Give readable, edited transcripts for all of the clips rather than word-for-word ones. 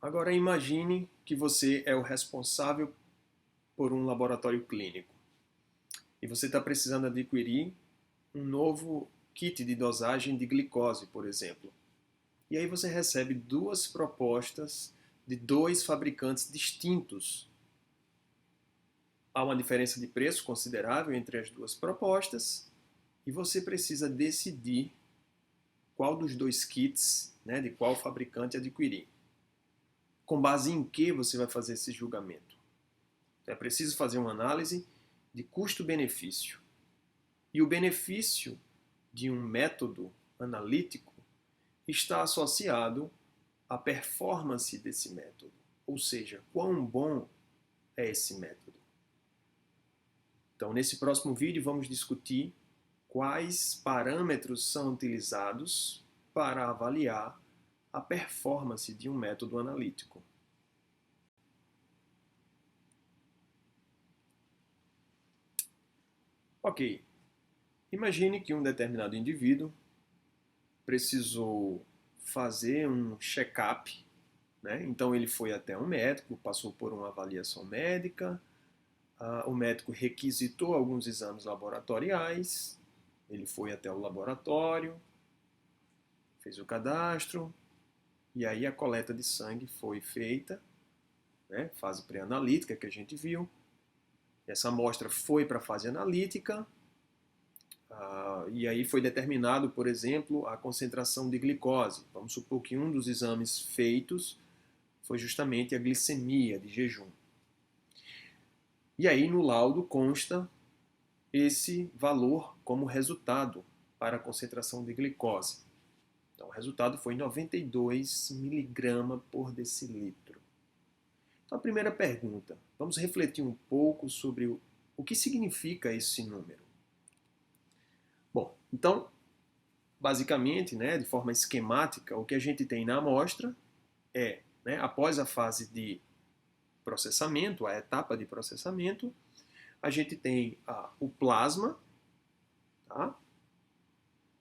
Agora imagine que você é o responsável por um laboratório clínico e você está precisando adquirir um novo kit de dosagem de glicose, por exemplo. E aí você recebe duas propostas de dois fabricantes distintos. Há uma diferença de preço considerável entre as duas propostas e você precisa decidir qual dos dois kits, de qual fabricante adquirir. Com base em que você vai fazer esse julgamento? É preciso fazer uma análise de custo-benefício. E o benefício de um método analítico está associado à performance desse método, ou seja, quão bom é esse método. Então, nesse próximo vídeo, vamos discutir quais parâmetros são utilizados para avaliar a performance de um método analítico. Ok, imagine que um determinado indivíduo precisou fazer um check-up, né? Então ele foi até um médico, passou por uma avaliação médica, o médico requisitou alguns exames laboratoriais, ele foi até o laboratório, fez o cadastro, e aí a coleta de sangue foi feita, né? Fase pré-analítica que a gente viu. Essa amostra foi para a fase analítica, e aí foi determinado, por exemplo, a concentração de glicose. Vamos supor que um dos exames feitos foi justamente a glicemia de jejum. E aí no laudo consta esse valor como resultado para a concentração de glicose. Então o resultado foi 92 miligramas por decilitro. Então a primeira pergunta, vamos refletir um pouco sobre o que significa esse número. Bom, então, basicamente, de forma esquemática, o que a gente tem na amostra é, após a fase de processamento, a etapa de processamento, a gente tem o plasma, tá?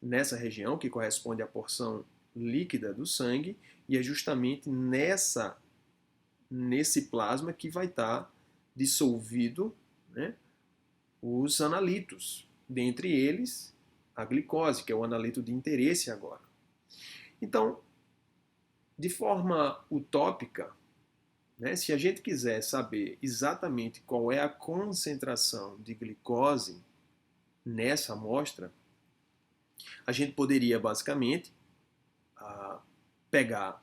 Nessa região, que corresponde à porção líquida do sangue, e é justamente nesse plasma que vai estar dissolvido, os analitos, dentre eles a glicose, que é o analito de interesse agora. Então, de forma utópica, se a gente quiser saber exatamente qual é a concentração de glicose nessa amostra, a gente poderia basicamente pegar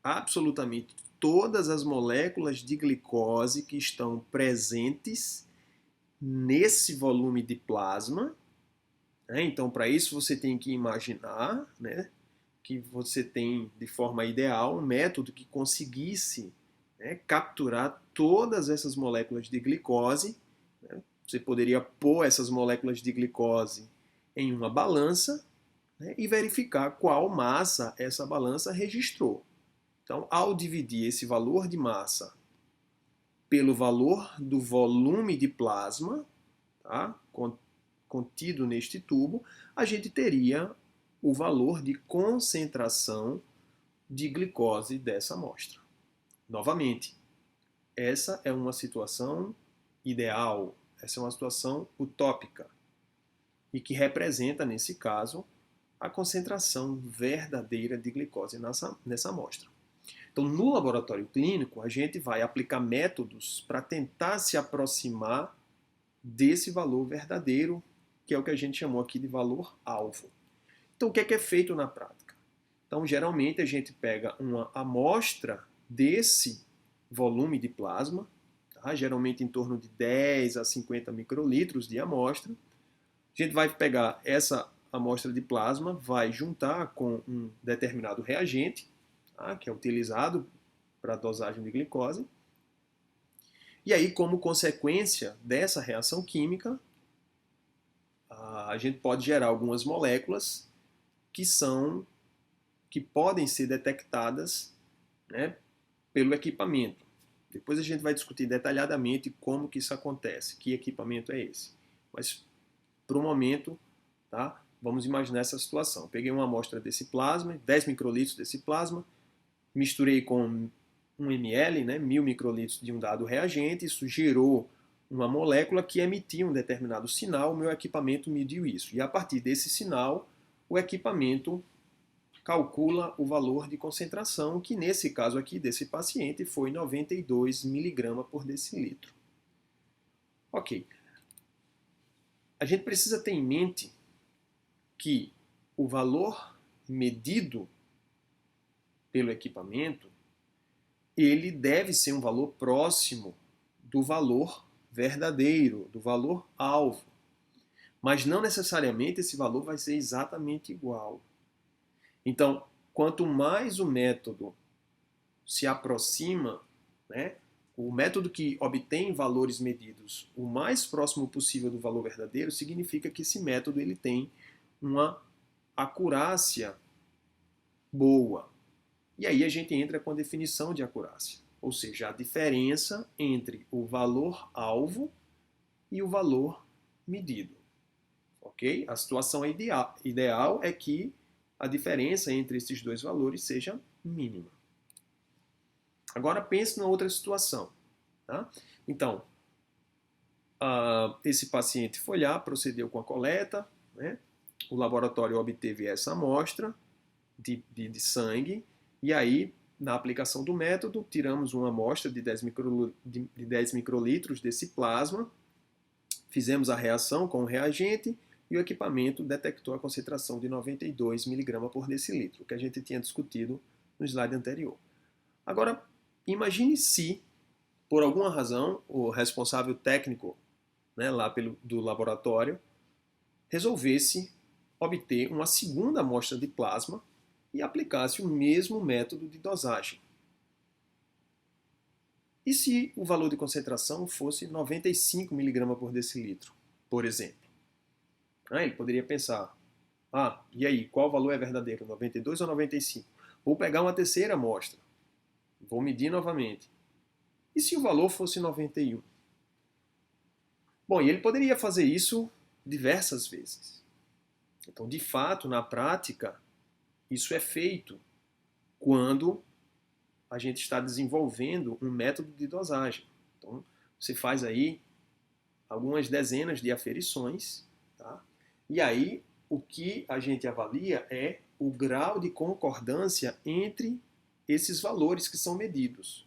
absolutamente todas as moléculas de glicose que estão presentes nesse volume de plasma. Então, para isso, você tem que imaginar que você tem, de forma ideal, um método que conseguisse capturar todas essas moléculas de glicose. Você poderia pôr essas moléculas de glicose em uma balança e verificar qual massa essa balança registrou. Então, ao dividir esse valor de massa pelo valor do volume de plasma, tá, contido neste tubo, a gente teria o valor de concentração de glicose dessa amostra. Novamente, essa é uma situação ideal, essa é uma situação utópica e que representa, nesse caso, a concentração verdadeira de glicose nessa amostra. Então, no laboratório clínico, a gente vai aplicar métodos para tentar se aproximar desse valor verdadeiro, que é o que a gente chamou aqui de valor-alvo. Então, o que é feito na prática? Então, geralmente, a gente pega uma amostra desse volume de plasma, tá? Geralmente em torno de 10 a 50 microlitros de amostra. A gente vai pegar essa amostra de plasma, vai juntar com um determinado reagente, tá? Que é utilizado para a dosagem de glicose. E aí, como consequência dessa reação química, a gente pode gerar algumas moléculas que podem ser detectadas pelo equipamento. Depois a gente vai discutir detalhadamente como que isso acontece, que equipamento é esse. Mas, para o momento, tá, vamos imaginar essa situação. Peguei uma amostra desse plasma, 10 microlitros desse plasma, misturei com 1 ml, né, 1000 microlitros de um dado reagente, isso gerou uma molécula que emitia um determinado sinal, o meu equipamento mediu isso. E a partir desse sinal, o equipamento calcula o valor de concentração, que nesse caso aqui desse paciente foi 92 mg por decilitro. Ok. A gente precisa ter em mente que o valor medido pelo equipamento, ele deve ser um valor próximo do valor verdadeiro, do valor alvo. Mas não necessariamente esse valor vai ser exatamente igual. Então, quanto mais o método se aproxima, né, o método que obtém valores medidos o mais próximo possível do valor verdadeiro, significa que esse método ele tem uma acurácia boa. E aí a gente entra com a definição de acurácia, ou seja, a diferença entre o valor alvo e o valor medido. Ok? A situação ideal é que a diferença entre esses dois valores seja mínima. Agora pense numa outra situação. Tá? Então, esse paciente foi lá, procedeu com a coleta, né? O laboratório obteve essa amostra de sangue, e aí, na aplicação do método, tiramos uma amostra de 10 microlitros desse plasma, fizemos a reação com o reagente, e o equipamento detectou a concentração de 92 mg por decilitro, que a gente tinha discutido no slide anterior. Agora, imagine se, por alguma razão, o responsável técnico, né, lá do laboratório resolvesse obter uma segunda amostra de plasma e aplicasse o mesmo método de dosagem. E se o valor de concentração fosse 95 mg por decilitro, por exemplo? Ele poderia pensar, e aí, qual valor é verdadeiro, 92 ou 95? Vou pegar uma terceira amostra, vou medir novamente. E se o valor fosse 91? Bom, e ele poderia fazer isso diversas vezes. Então, de fato, na prática, isso é feito quando a gente está desenvolvendo um método de dosagem. Então, você faz aí algumas dezenas de aferições, tá? E aí o que a gente avalia é o grau de concordância entre esses valores que são medidos.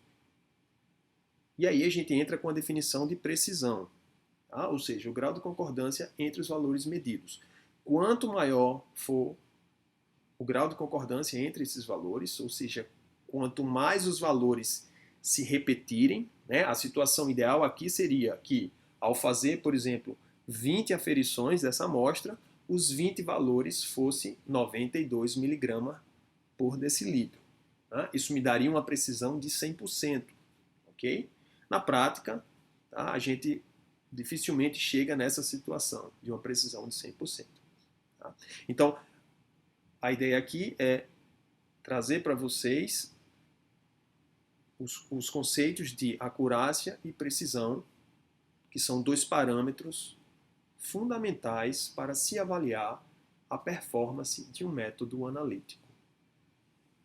E aí a gente entra com a definição de precisão, tá? Ou seja, o grau de concordância entre os valores medidos. Quanto maior for o grau de concordância entre esses valores, ou seja, quanto mais os valores se repetirem, né, a situação ideal aqui seria que, ao fazer, por exemplo, 20 aferições dessa amostra, os 20 valores fossem 92 mg por decilitro. Tá? Isso me daria uma precisão de 100%. Okay? Na prática, tá, a gente dificilmente chega nessa situação de uma precisão de 100%. Tá? Então, a ideia aqui é trazer para vocês os conceitos de acurácia e precisão, que são dois parâmetros fundamentais para se avaliar a performance de um método analítico.